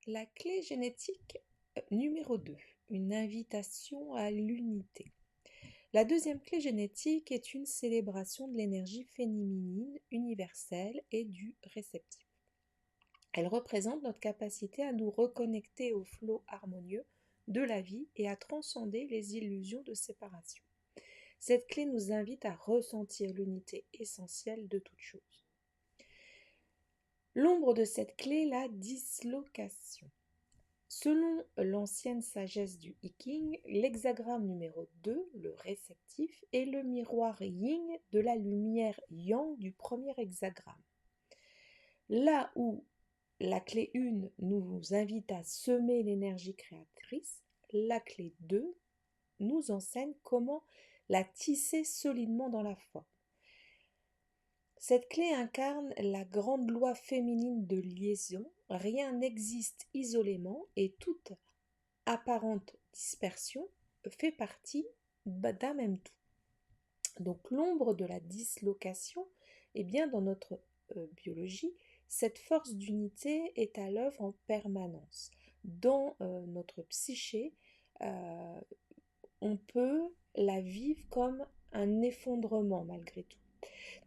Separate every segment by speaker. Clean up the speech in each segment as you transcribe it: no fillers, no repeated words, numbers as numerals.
Speaker 1: La clé génétique numéro 2, une invitation à l'unité. La deuxième clé génétique est une célébration de l'énergie féminine universelle et du réceptif. Elle représente notre capacité à nous reconnecter au flot harmonieux de la vie et à transcender les illusions de séparation. Cette clé nous invite à ressentir l'unité essentielle de toute chose. L'ombre de cette clé, la dislocation. Selon l'ancienne sagesse du Iking, l'hexagramme numéro 2, le réceptif, est le miroir yin de la lumière yang du premier hexagramme. Là où la clé 1 nous invite à semer l'énergie créatrice, la clé 2 nous enseigne comment la tisser solidement dans la forme. Cette clé incarne la grande loi féminine de liaison. Rien n'existe isolément et toute apparente dispersion fait partie d'un même tout. Donc l'ombre de la dislocation, eh bien dans notre biologie, cette force d'unité est à l'œuvre en permanence. Dans notre psyché, on peut la vivre comme un effondrement malgré tout.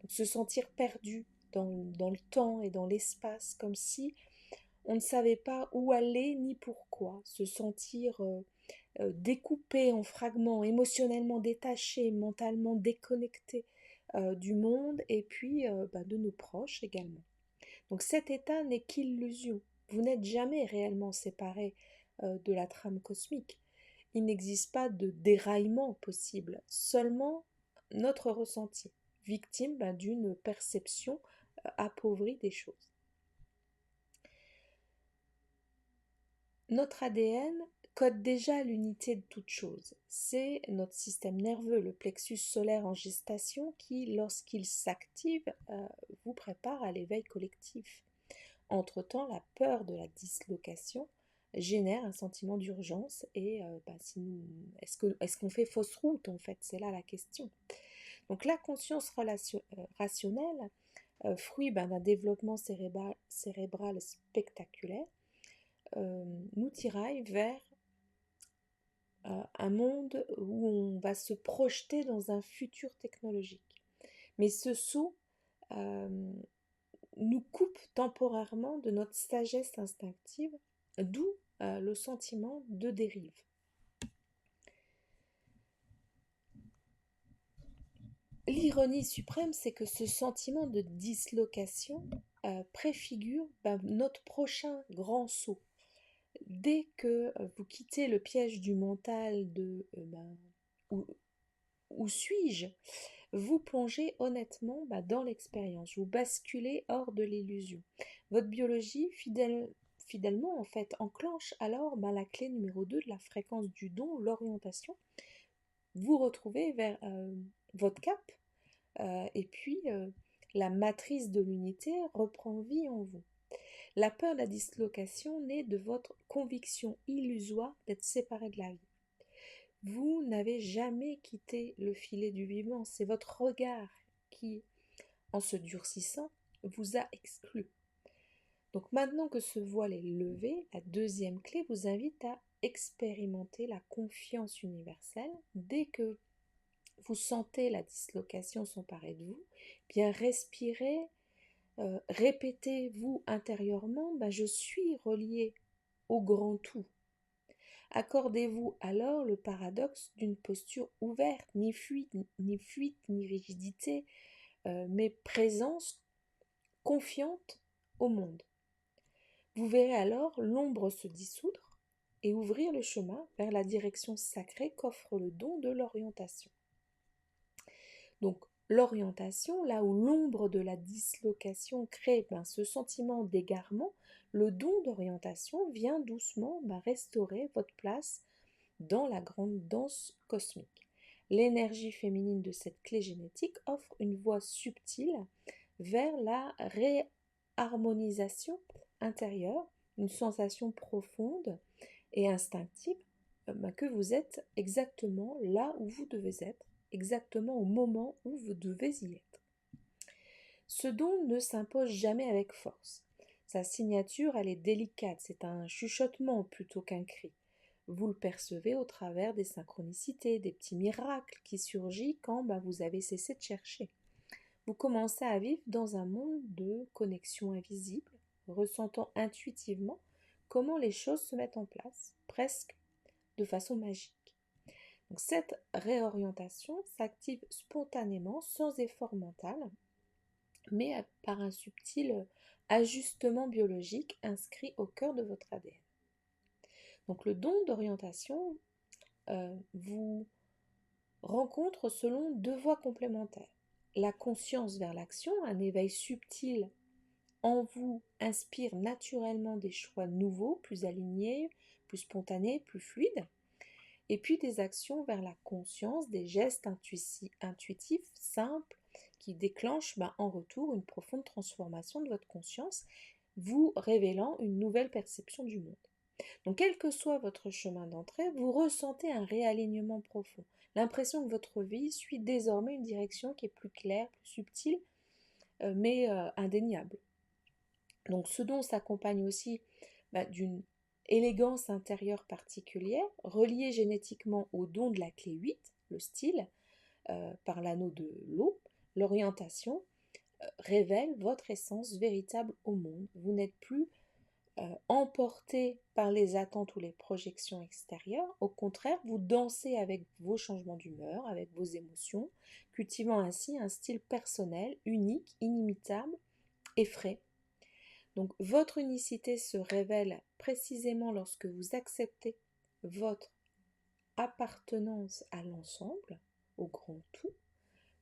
Speaker 1: Donc, se sentir perdu dans le temps et dans l'espace, comme si on ne savait pas où aller ni pourquoi, se sentir découpé en fragments, émotionnellement détaché, mentalement déconnecté du monde et puis de nos proches également. Donc cet état n'est qu'illusion. Vous n'êtes jamais réellement séparé de la trame cosmique. Il n'existe pas de déraillement possible, seulement notre ressenti, victime d'une perception appauvrie des choses. Notre ADN code déjà l'unité de toute chose. C'est notre système nerveux, le plexus solaire en gestation, qui, lorsqu'il s'active, vous prépare à l'éveil collectif. Entre-temps, la peur de la dislocation génère un sentiment d'urgence et est-ce qu'on fait fausse route en fait? C'est là la question. Donc la conscience rationnelle, fruit d'un développement cérébral spectaculaire, nous tiraille vers un monde où on va se projeter dans un futur technologique. Mais ce saut nous coupe temporairement de notre sagesse instinctive, d'où le sentiment de dérive. L'ironie suprême, c'est que ce sentiment de dislocation préfigure notre prochain grand saut. Dès que vous quittez le piège du mental de où suis-je, vous plongez honnêtement dans l'expérience, vous basculez hors de l'illusion. Votre biologie, fidèlement en fait, enclenche alors la clé numéro 2 de la fréquence du don, l'orientation. Vous retrouvez vers votre cap et puis la matrice de l'unité reprend vie en vous. La peur de la dislocation naît de votre conviction illusoire d'être séparé de la vie. Vous n'avez jamais quitté le filet du vivant, c'est votre regard qui, en se durcissant, vous a exclu. Donc maintenant que ce voile est levé, la deuxième clé vous invite à expérimenter la confiance universelle. Dès que vous sentez la dislocation s'emparer de vous, bien respirez, répétez-vous intérieurement, je suis relié au grand tout. Accordez-vous alors le paradoxe d'une posture ouverte, ni fuite, ni rigidité, mais présence confiante au monde. Vous verrez alors l'ombre se dissoudre et ouvrir le chemin vers la direction sacrée qu'offre le don de l'orientation. Donc, l'orientation, là où l'ombre de la dislocation crée ce sentiment d'égarement, le don d'orientation vient doucement restaurer votre place dans la grande danse cosmique. L'énergie féminine de cette clé génétique offre une voie subtile vers la réharmonisation intérieure, une sensation profonde et instinctive que vous êtes exactement là où vous devez être, exactement au moment où vous devez y être. Ce don ne s'impose jamais avec force. Sa signature, elle est délicate, c'est un chuchotement plutôt qu'un cri. Vous le percevez au travers des synchronicités, des petits miracles qui surgissent quand vous avez cessé de chercher. Vous commencez à vivre dans un monde de connexion invisible, ressentant intuitivement comment les choses se mettent en place, presque de façon magique. Donc, cette réorientation s'active spontanément, sans effort mental, mais par un subtil ajustement biologique inscrit au cœur de votre ADN. Donc le don d'orientation vous rencontre selon deux voies complémentaires. La conscience vers l'action, un éveil subtil en vous inspire naturellement des choix nouveaux, plus alignés, plus spontanés, plus fluides. Et puis des actions vers la conscience, des gestes intuitifs, simples, qui déclenchent en retour une profonde transformation de votre conscience, vous révélant une nouvelle perception du monde. Donc quel que soit votre chemin d'entrée, vous ressentez un réalignement profond, l'impression que votre vie suit désormais une direction qui est plus claire, plus subtile, mais indéniable. Donc ce don s'accompagne aussi d'une élégance intérieure particulière, reliée génétiquement au don de la clé 8, le style, par l'anneau de l'eau. L'orientation révèle votre essence véritable au monde. Vous n'êtes plus emporté par les attentes ou les projections extérieures. Au contraire, vous dansez avec vos changements d'humeur, avec vos émotions, cultivant ainsi un style personnel, unique, inimitable et frais. Donc votre unicité se révèle précisément lorsque vous acceptez votre appartenance à l'ensemble, au grand tout.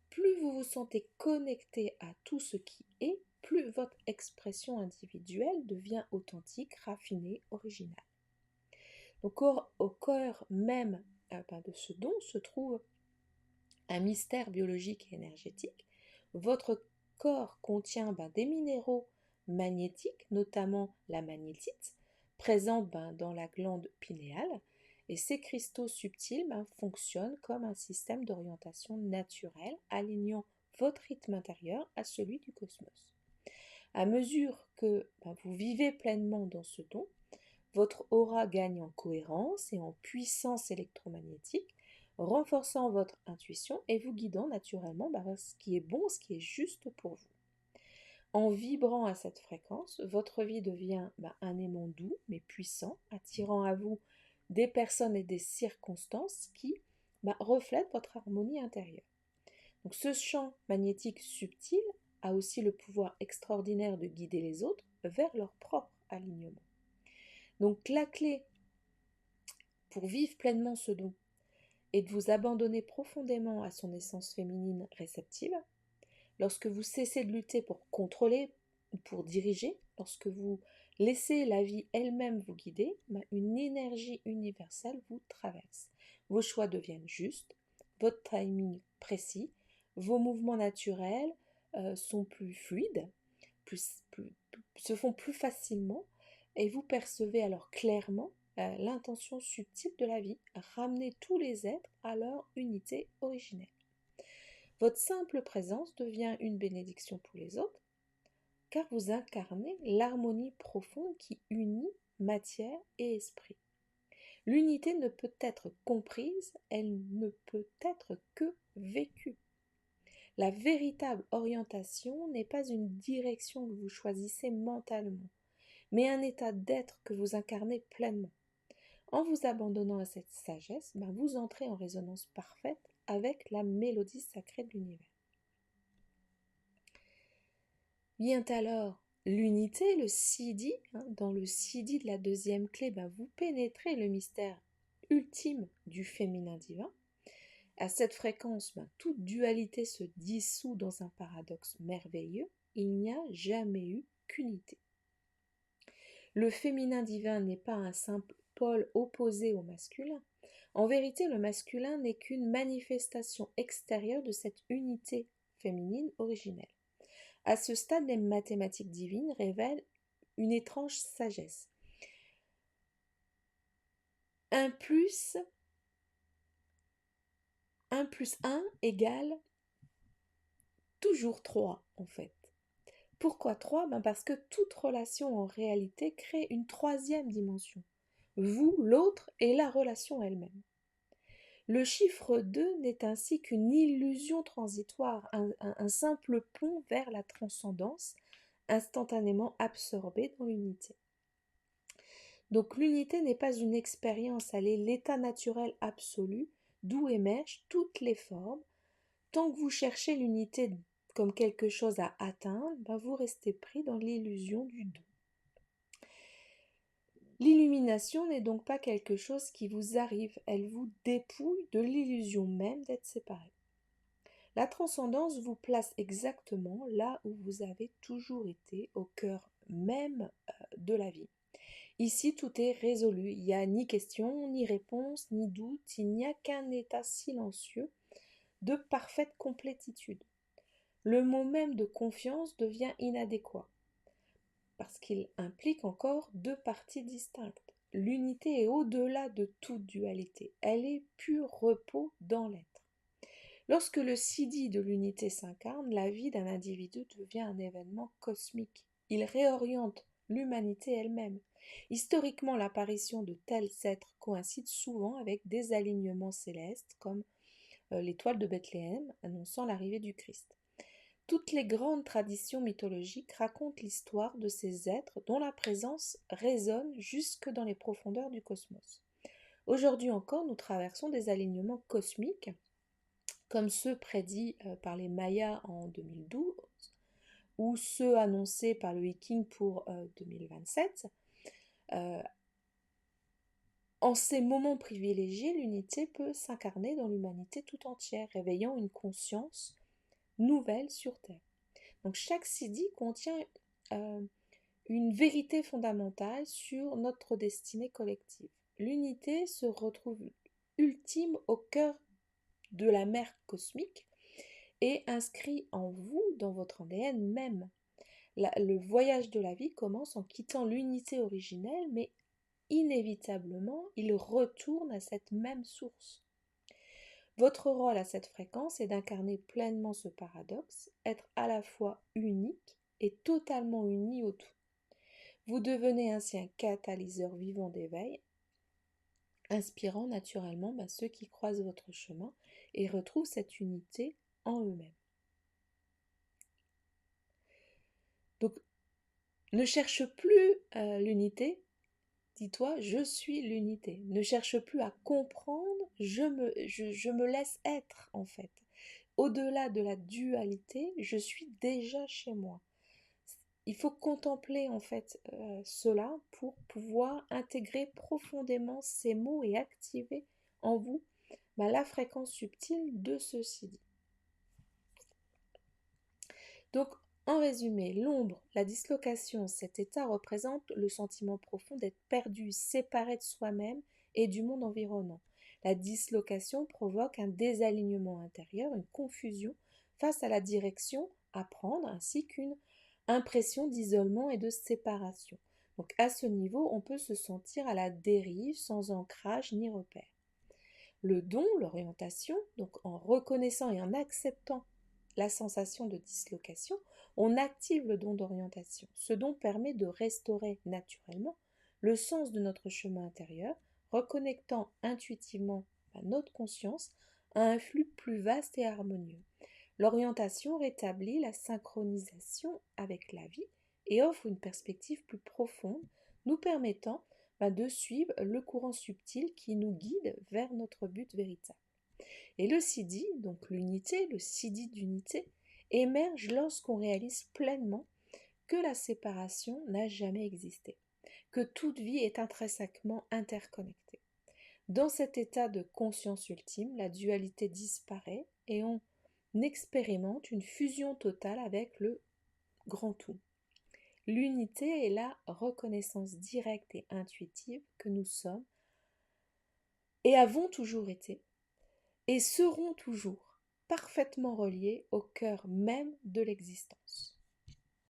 Speaker 1: Plus vous vous sentez connecté à tout ce qui est, plus votre expression individuelle devient authentique, raffinée, originale. Donc au cœur même de ce don se trouve un mystère biologique et énergétique. Votre corps contient des minéraux magnétiques, notamment la magnétite, présente dans la glande pinéale, et ces cristaux subtils fonctionnent comme un système d'orientation naturelle, alignant votre rythme intérieur à celui du cosmos. À mesure que vous vivez pleinement dans ce don, votre aura gagne en cohérence et en puissance électromagnétique, renforçant votre intuition et vous guidant naturellement vers ce qui est bon, ce qui est juste pour vous. En vibrant à cette fréquence, votre vie devient un aimant doux mais puissant, attirant à vous des personnes et des circonstances qui reflètent votre harmonie intérieure. Donc ce champ magnétique subtil a aussi le pouvoir extraordinaire de guider les autres vers leur propre alignement. Donc la clé pour vivre pleinement ce don est de vous abandonner profondément à son essence féminine réceptive. Lorsque vous cessez de lutter pour contrôler ou pour diriger, lorsque vous laissez la vie elle-même vous guider, une énergie universelle vous traverse. Vos choix deviennent justes, votre timing précis, vos mouvements naturels sont plus fluides, se font plus facilement, et vous percevez alors clairement l'intention subtile de la vie, ramener tous les êtres à leur unité originelle. Votre simple présence devient une bénédiction pour les autres, car vous incarnez l'harmonie profonde qui unit matière et esprit. L'unité ne peut être comprise, elle ne peut être que vécue. La véritable orientation n'est pas une direction que vous choisissez mentalement, mais un état d'être que vous incarnez pleinement. En vous abandonnant à cette sagesse, vous entrez en résonance parfaite avec la mélodie sacrée de l'univers. Vient alors l'unité, le Siddhi. Dans le Siddhi de la deuxième clé, vous pénétrez le mystère ultime du féminin divin. À cette fréquence, toute dualité se dissout dans un paradoxe merveilleux. Il n'y a jamais eu qu'unité. Le féminin divin n'est pas un simple pôle opposé au masculin. En vérité, le masculin n'est qu'une manifestation extérieure de cette unité féminine originelle. À ce stade, les mathématiques divines révèlent une étrange sagesse. 1 plus 1 égale toujours 3, en fait. Pourquoi 3? Parce que toute relation en réalité crée une troisième dimension. Vous, l'autre et la relation elle-même. Le chiffre 2 n'est ainsi qu'une illusion transitoire, un simple pont vers la transcendance, instantanément absorbée dans l'unité. Donc l'unité n'est pas une expérience, elle est l'état naturel absolu, d'où émergent toutes les formes. Tant que vous cherchez l'unité comme quelque chose à atteindre, vous restez pris dans l'illusion du deux. L'illumination n'est donc pas quelque chose qui vous arrive, elle vous dépouille de l'illusion même d'être séparé. La transcendance vous place exactement là où vous avez toujours été, au cœur même de la vie. Ici, tout est résolu, il n'y a ni question, ni réponse, ni doute, il n'y a qu'un état silencieux de parfaite complétitude. Le mot même de confiance devient inadéquat, parce qu'il implique encore deux parties distinctes. L'unité est au-delà de toute dualité, elle est pur repos dans l'être. Lorsque le siddhi de l'unité s'incarne, la vie d'un individu devient un événement cosmique. Il réoriente l'humanité elle-même. Historiquement, l'apparition de tels êtres coïncide souvent avec des alignements célestes, comme l'étoile de Bethléem annonçant l'arrivée du Christ. Toutes les grandes traditions mythologiques racontent l'histoire de ces êtres dont la présence résonne jusque dans les profondeurs du cosmos. Aujourd'hui encore, nous traversons des alignements cosmiques, comme ceux prédits par les Mayas en 2012 ou ceux annoncés par le Viking pour 2027. En ces moments privilégiés, l'unité peut s'incarner dans l'humanité tout entière, réveillant une conscience nouvelle sur Terre. Donc chaque siddhi contient une vérité fondamentale sur notre destinée collective. L'unité se retrouve ultime au cœur de la mer cosmique et inscrit en vous, dans votre ADN même. Le voyage de la vie commence en quittant l'unité originelle, mais inévitablement, il retourne à cette même source. Votre rôle à cette fréquence est d'incarner pleinement ce paradoxe, être à la fois unique et totalement uni au tout. Vous devenez ainsi un catalyseur vivant d'éveil, inspirant naturellement ceux qui croisent votre chemin et retrouvent cette unité en eux-mêmes. Donc, ne cherche plus l'unité, dis-toi, je suis l'unité. Ne cherche plus à comprendre, je me laisse être en fait. Au-delà de la dualité, je suis déjà chez moi. Il faut contempler en fait cela pour pouvoir intégrer profondément ces mots et activer en vous la fréquence subtile de ceci dit. Donc, en résumé, l'ombre, la dislocation, cet état représente le sentiment profond d'être perdu, séparé de soi-même et du monde environnant. La dislocation provoque un désalignement intérieur, une confusion face à la direction à prendre, ainsi qu'une impression d'isolement et de séparation. Donc à ce niveau, on peut se sentir à la dérive, sans ancrage ni repère. Le don, l'orientation, donc en reconnaissant et en acceptant la sensation de dislocation, on active le don d'orientation. Ce don permet de restaurer naturellement le sens de notre chemin intérieur, reconnectant intuitivement notre conscience à un flux plus vaste et harmonieux. L'orientation rétablit la synchronisation avec la vie et offre une perspective plus profonde, nous permettant de suivre le courant subtil qui nous guide vers notre but véritable. Et le siddhi, donc l'unité, le siddhi d'unité, émerge lorsqu'on réalise pleinement que la séparation n'a jamais existé, que toute vie est intrinsèquement interconnectée. Dans cet état de conscience ultime, la dualité disparaît et on expérimente une fusion totale avec le grand tout. L'unité est la reconnaissance directe et intuitive que nous sommes et avons toujours été et seront toujours parfaitement reliés au cœur même de l'existence.